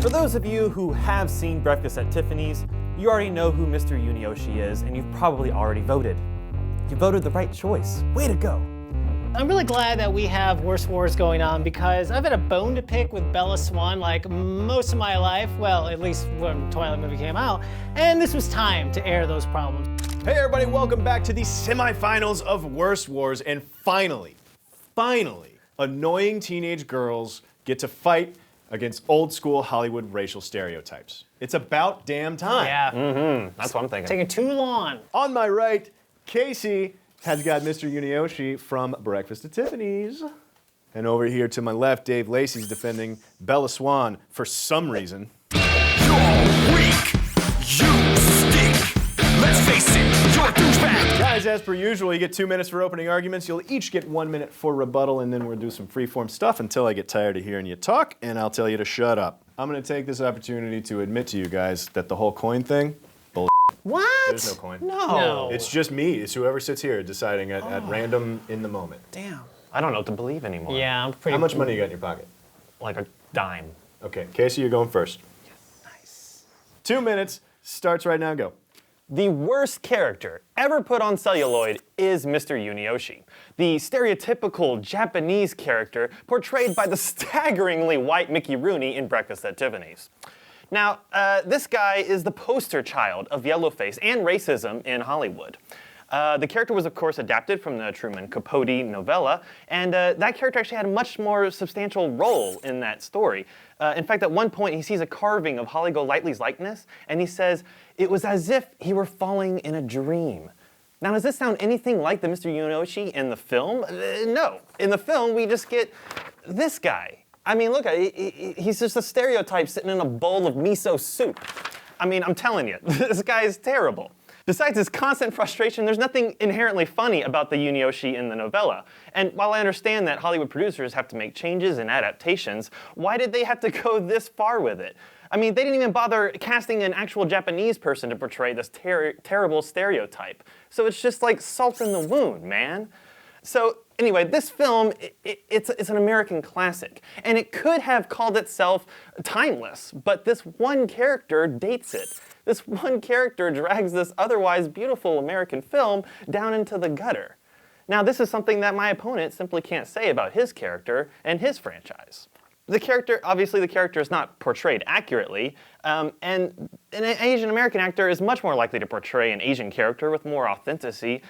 For those of you who have seen Breakfast at Tiffany's, you already know who Mr. Yunioshi is, and you've probably already voted. You voted the right choice. Way to go. I'm really glad that we have Worst Wars going on because I've had a bone to pick with Bella Swan like most of my life, well, at least when Twilight movie came out, and this was time to air those problems. Hey everybody, welcome back to the semifinals of Worst Wars, and finally, annoying teenage girls get to fight against old school Hollywood racial stereotypes. It's about damn time. Yeah. That's what I'm thinking. Taking too long. On my right, Casey has got Mr. Yunioshi from Breakfast at Tiffany's. And over here to my left, Dave Lacey's defending Bella Swan for some reason. You're weak. You stink. Let's face it, you're a douchebag. Guys, as per usual, you get 2 minutes for opening arguments. You'll each get 1 minute for rebuttal, and then we'll do some freeform stuff until I get tired of hearing you talk, and I'll tell you to shut up. I'm gonna take this opportunity to admit to you guys that the whole coin thing, bull. What? There's no coin. No. It's just me. It's whoever sits here deciding at random in the moment. Damn. I don't know what to believe anymore. Yeah, I'm pretty. How much money you got in your pocket? Like a dime. Okay, Casey, you're going first. Nice. 2 minutes, starts right now, go. The worst character ever put on celluloid is Mr. Yunioshi, the stereotypical Japanese character portrayed by the staggeringly white Mickey Rooney in Breakfast at Tiffany's. Now, this guy is the poster child of yellowface and racism in Hollywood. The character was, of course, adapted from the Truman Capote novella, and that character actually had a much more substantial role in that story. In fact, at one point, he sees a carving of Holly Golightly's likeness, and he says, "It was as if he were falling in a dream." Now, does this sound anything like the Mr. Yunioshi in the film? No. In the film, we just get this guy. I mean, look, he's just a stereotype sitting in a bowl of miso soup. I mean, I'm telling you, this guy is terrible. Besides his constant frustration, there's nothing inherently funny about the Yunioshi in the novella. And while I understand that Hollywood producers have to make changes and adaptations, why did they have to go this far with it? I mean, they didn't even bother casting an actual Japanese person to portray this terrible stereotype. So it's just like salt in the wound, man. So anyway, this film, it's an American classic, and it could have called itself timeless, but this one character dates it. This one character drags this otherwise beautiful American film down into the gutter. Now, this is something that my opponent simply can't say about his character and his franchise. Obviously the character is not portrayed accurately, and an Asian American actor is much more likely to portray an Asian character with more authenticity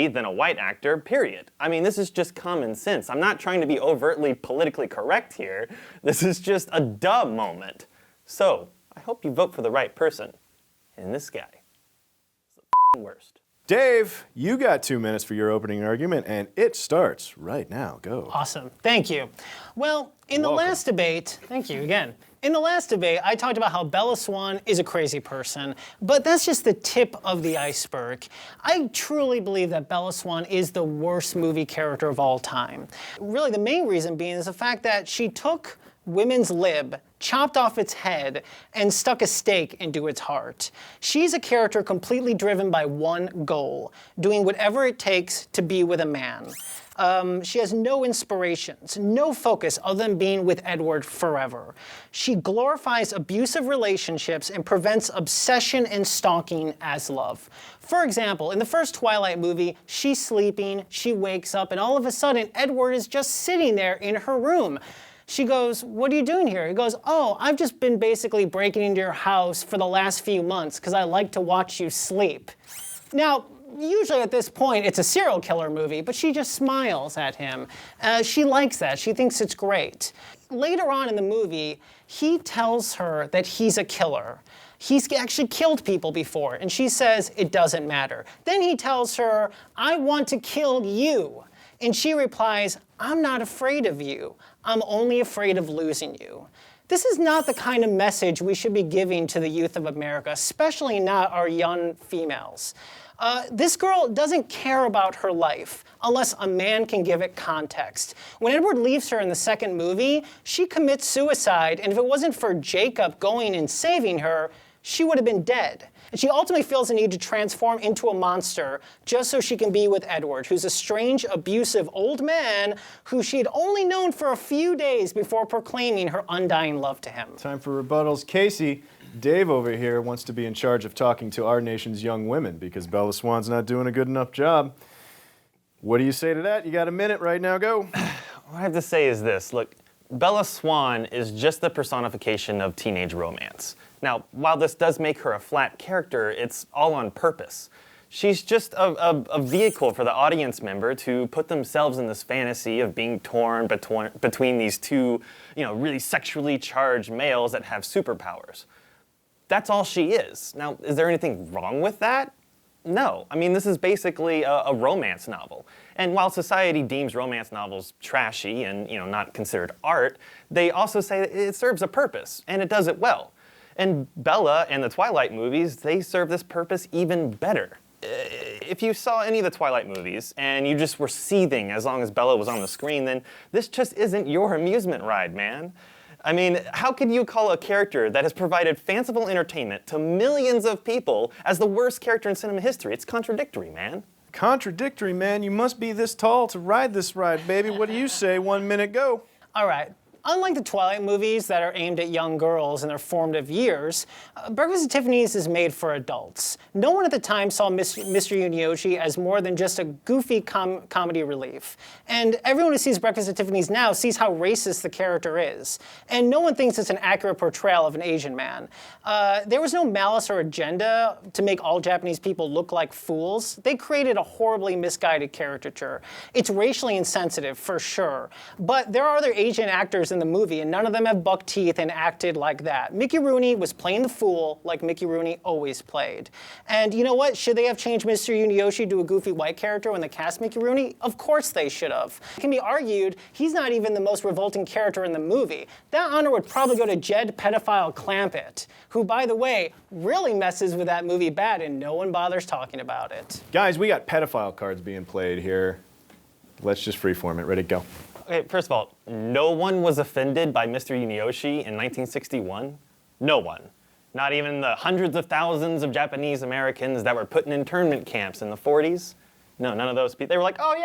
than a white actor, period. I mean, this is just common sense. I'm not trying to be overtly politically correct here. This is just a duh moment. So, I hope you vote for the right person. And this guy is the worst. Dave, you got 2 minutes for your opening argument, and it starts right now. Go. Awesome. Thank you. Well, in the Welcome. last debate, thank you again. In the last debate, I talked about how Bella Swan is a crazy person, but that's just the tip of the iceberg. I truly believe that Bella Swan is the worst movie character of all time. Really, the main reason being is the fact that she took women's lib, chopped off its head, and stuck a stake into its heart. She's a character completely driven by one goal, doing whatever it takes to be with a man. She has no inspirations, no focus other than being with Edward forever. She glorifies abusive relationships and prevents obsession and stalking as love. For example, in the first Twilight movie, she's sleeping, she wakes up, and all of a sudden, Edward is just sitting there in her room. She goes, "What are you doing here?" He goes, "Oh, I've just been basically breaking into your house for the last few months because I like to watch you sleep." Now, usually at this point, it's a serial killer movie, but she just smiles at him. She likes that. She thinks it's great. Later on in the movie, he tells her that he's a killer. He's actually killed people before, and she says, "It doesn't matter." Then he tells her, "I want to kill you." And she replies, "I'm not afraid of you. I'm only afraid of losing you." This is not the kind of message we should be giving to the youth of America, especially not our young females. This girl doesn't care about her life unless a man can give it context. When Edward leaves her in the second movie, she commits suicide, and if it wasn't for Jacob going and saving her, she would have been dead. And she ultimately feels the need to transform into a monster just so she can be with Edward, who's a strange, abusive old man who she had only known for a few days before proclaiming her undying love to him. Time for rebuttals. Casey, Dave over here wants to be in charge of talking to our nation's young women because Bella Swan's not doing a good enough job. What do you say to that? You got a minute right now, go. What I have to say is this. Look, Bella Swan is just the personification of teenage romance. Now, while this does make her a flat character, it's all on purpose. She's just a vehicle for the audience member to put themselves in this fantasy of being torn between these two, really sexually charged males that have superpowers. That's all she is. Now, is there anything wrong with that? No. I mean, this is basically a romance novel. And while society deems romance novels trashy and, not considered art, they also say that it serves a purpose, and it does it well. And Bella and the Twilight movies, they serve this purpose even better. If you saw any of the Twilight movies and you just were seething as long as Bella was on the screen, then this just isn't your amusement ride, man. I mean, how could you call a character that has provided fanciful entertainment to millions of people as the worst character in cinema history? It's contradictory, man. Contradictory, man. You must be this tall to ride this ride, baby. What do you say? 1 minute, go. All right. Unlike the Twilight movies that are aimed at young girls in their formative years, Breakfast at Tiffany's is made for adults. No one at the time saw Mr. Yunioshi as more than just a goofy comedy relief. And everyone who sees Breakfast at Tiffany's now sees how racist the character is. And no one thinks it's an accurate portrayal of an Asian man. There was no malice or agenda to make all Japanese people look like fools. They created a horribly misguided caricature. It's racially insensitive, for sure. But there are other Asian actors in the movie, and none of them have buck teeth and acted like that. Mickey Rooney was playing the fool like Mickey Rooney always played. And you know what? Should they have changed Mr. Yunioshi to a goofy white character when they cast Mickey Rooney? Of course they should have. It can be argued he's not even the most revolting character in the movie. That honor would probably go to Jed Pedophile Clampett, who, by the way, really messes with that movie bad and no one bothers talking about it. Guys, we got pedophile cards being played here. Let's just freeform it. Ready, go. Okay, first of all, no one was offended by Mr. Yunioshi in 1961. No one. Not even the hundreds of thousands of Japanese Americans that were put in internment camps in the 40s. No, none of those people. They were like, oh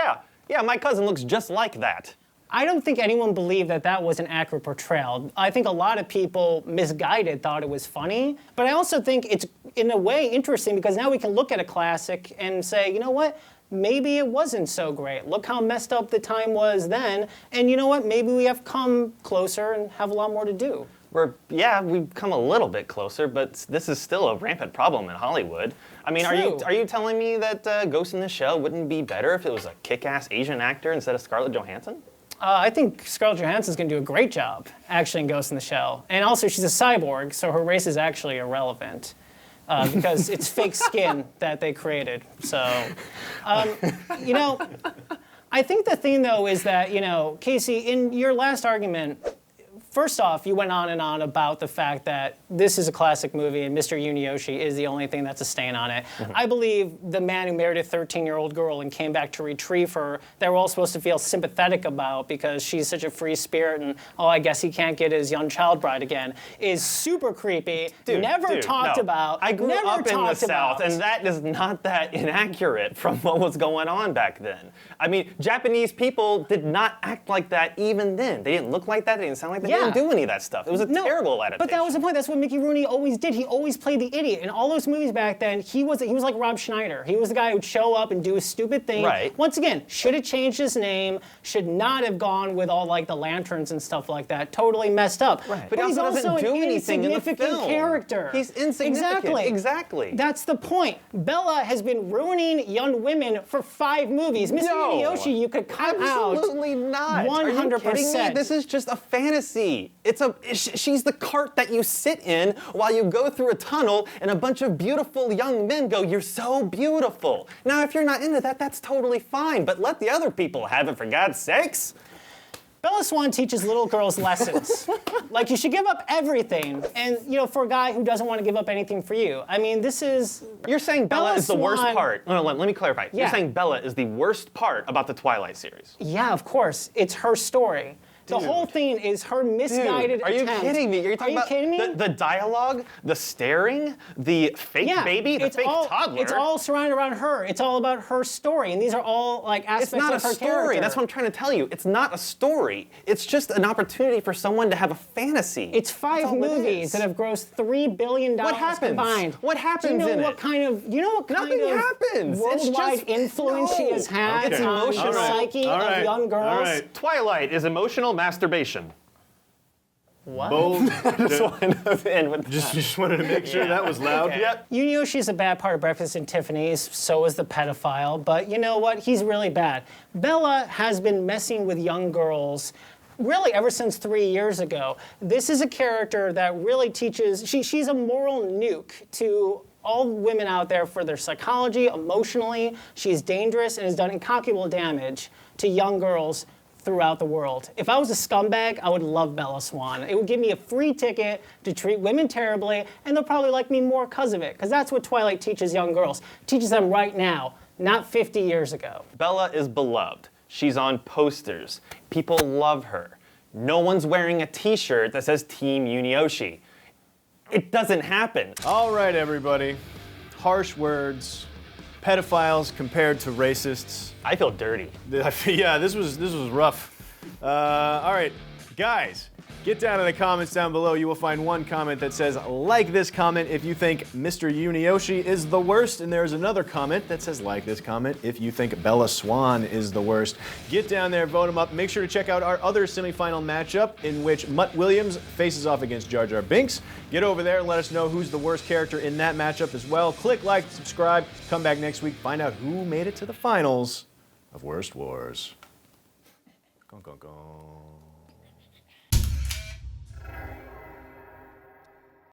yeah, my cousin looks just like that. I don't think anyone believed that that was an accurate portrayal. I think a lot of people, misguided, thought it was funny. But I also think it's, in a way, interesting because now we can look at a classic and say, you know what? Maybe it wasn't so great. Look how messed up the time was then. And you know what? Maybe we have come closer and have a lot more to do. We've come a little bit closer, but this is still a rampant problem in Hollywood. I mean, are you telling me that Ghost in the Shell wouldn't be better if it was a kick-ass Asian actor instead of Scarlett Johansson? I think Scarlett Johansson's going to do a great job actually in Ghost in the Shell. And also, she's a cyborg, so her race is actually irrelevant. Because it's fake skin that they created. So, I think the thing, though, is that, Casey, in your last argument, first off, you went on and on about the fact that this is a classic movie and Mr. Yunioshi is the only thing that's a stain on it. Mm-hmm. I believe the man who married a 13-year-old girl and came back to retrieve her, they were all supposed to feel sympathetic about because she's such a free spirit and, I guess he can't get his young child bride again, is super creepy, never talked about. I grew up in the South, and that is not that inaccurate from what was going on back then. I mean, Japanese people did not act like that even then. They didn't look like that, they didn't sound like that. They didn't do any of that stuff. It was a terrible adaptation. But that was the point. That's what Mickey Rooney always did. He always played the idiot. In all those movies back then, he was like Rob Schneider. He was the guy who'd show up and do a stupid thing. Right. Once again, should have changed his name, should not have gone with all like the lanterns and stuff like that. Totally messed up. Right. But he's also an do anything in the insignificant film. character. He's insignificant. Exactly. That's the point. Bella has been ruining young women for 5 movies. Mr. Yunioshi, you could cut out. Absolutely not. 100%. Are you kidding me? This is just a fantasy. She's the cart that you sit in while you go through a tunnel and a bunch of beautiful young men go, you're so beautiful. Now, if you're not into that, that's totally fine, but let the other people have it, for God's sakes. Bella Swan teaches little girls lessons. Like, you should give up everything. And, for a guy who doesn't want to give up anything for you. I mean, this is... You're saying Bella is the worst part. No, let me clarify. Yeah. You're saying Bella is the worst part about the Twilight series. Yeah, of course. It's her story. The whole thing is her misguided Are you attempt. kidding me? Are you kidding me? The dialogue, the staring, the fake baby, the fake toddler. It's all surrounded around her. It's all about her story, and these are all like aspects It's not of a her story. character. That's what I'm trying to tell you. It's not a story. It's just an opportunity for someone to have a fantasy. It's That's 5 all it movies is. that have grossed $3 billion What happens? combined. What happens Do you know in what it? kind of Nothing happens. It's worldwide just- influence she no. has had It's on emotional. the psyche All right. of young girls? All right. Twilight is emotional masturbation. What? Bold. And with Just wanted to make sure that was loud. Okay. Yep. Yunioshi a bad part of Breakfast at Tiffany's, so is the pedophile, but you know what? He's really bad. Bella has been messing with young girls really ever since 3 years ago. This is a character that really teaches, she's a moral nuke to all women out there for their psychology, emotionally. She's dangerous and has done incalculable damage to young girls throughout the world. If I was a scumbag, I would love Bella Swan. It would give me a free ticket to treat women terribly, and they'll probably like me more because of it, because that's what Twilight teaches young girls. Teaches them right now, not 50 years ago. Bella is beloved. She's on posters. People love her. No one's wearing a t-shirt that says Team Yunioshi. It doesn't happen. All right, everybody. Harsh words. Pedophiles compared to racists. I feel dirty. Yeah, this was rough. All right, guys, get down in the comments down below. You will find one comment that says, like this comment if you think Mr. Yunioshi is the worst, and there's another comment that says, like this comment if you think Bella Swan is the worst. Get down there, vote them up. Make sure to check out our other semifinal matchup in which Mutt Williams faces off against Jar Jar Binks. Get over there and let us know who's the worst character in that matchup as well. Click like, subscribe, come back next week, find out who made it to the finals of Worst Wars. Gong, gong, gong.